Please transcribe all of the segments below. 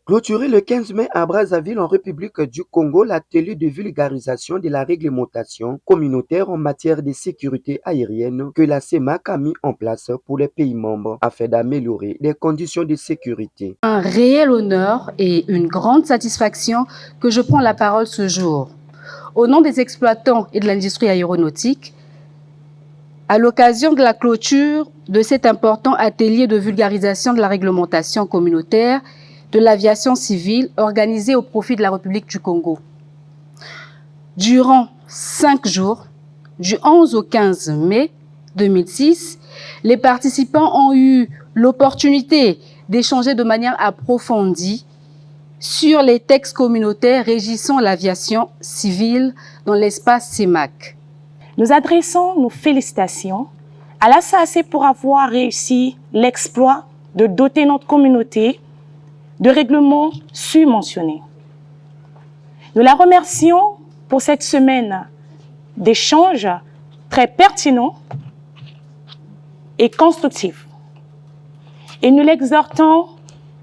Clôturé le 15 mai à Brazzaville en République du Congo, l'atelier de vulgarisation de la réglementation communautaire en matière de sécurité aérienne que la CEMAC a mis en place pour les pays membres afin d'améliorer les conditions de sécurité. Un réel honneur et une grande satisfaction que je prends la parole ce jour. Au nom des exploitants et de l'industrie aéronautique, à l'occasion de la clôture de cet important atelier de vulgarisation de la réglementation communautaire de l'aviation civile organisé au profit de la République du Congo. Durant 5 jours, du 11 au 15 mai 2006, les participants ont eu l'opportunité d'échanger de manière approfondie sur les textes communautaires régissant l'aviation civile dans l'espace CEMAC. Nous adressons nos félicitations à la SAAC pour avoir réussi l'exploit de doter notre communauté de règlements submentionnés. Nous la remercions pour cette semaine d'échanges très pertinents et constructifs. Et nous l'exhortons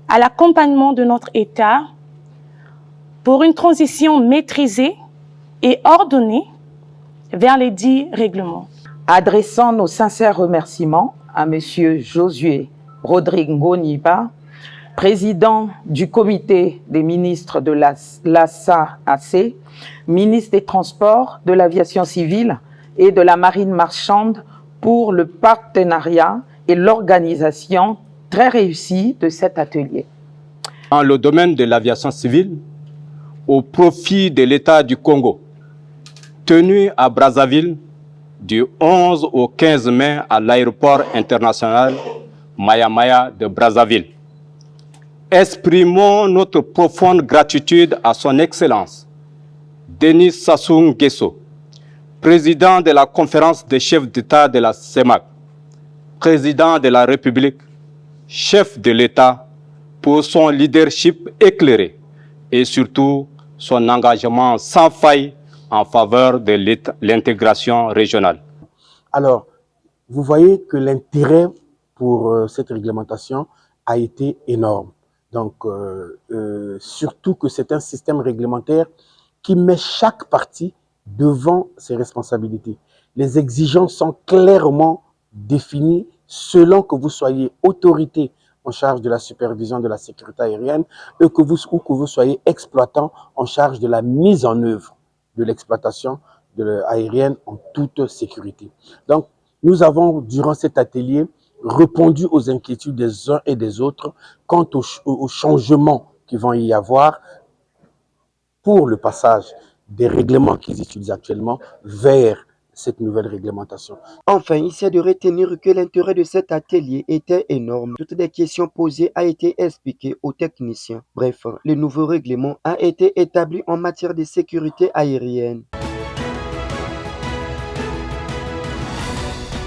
à l'accompagnement de notre État pour une transition maîtrisée et ordonnée vers les dits règlements. Adressant nos sincères remerciements à M. Josué Rodrigue Ngoniba, président du comité des ministres de l'ASAAC, ministre des Transports, de l'Aviation civile et de la Marine marchande pour le partenariat et l'organisation très réussie de cet atelier. Dans le domaine de l'aviation civile, au profit de l'État du Congo, tenu à Brazzaville du 11 au 15 mai à l'aéroport international Maya Maya de Brazzaville. Exprimons notre profonde gratitude à son Excellence, Denis Sassou Nguesso, président de la conférence des chefs d'État de la CEMAC, président de la République, chef de l'État, pour son leadership éclairé et surtout son engagement sans faille en faveur de l'intégration régionale. Alors, vous voyez que l'intérêt pour cette réglementation a été énorme. Donc, surtout que c'est un système réglementaire qui met chaque partie devant ses responsabilités. Les exigences sont clairement définies selon que vous soyez autorité en charge de la supervision de la sécurité aérienne ou que vous soyez exploitant en charge de la mise en œuvre de l'exploitation aérienne en toute sécurité. Donc, nous avons, durant cet atelier, répondu aux inquiétudes des uns et des autres quant aux changements qui vont y avoir pour le passage des règlements qu'ils utilisent actuellement vers cette nouvelle réglementation. Enfin, il s'est de retenir que l'intérêt de cet atelier était énorme. Toutes les questions posées ont été expliquées aux techniciens. Bref, le nouveau règlement a été établi en matière de sécurité aérienne.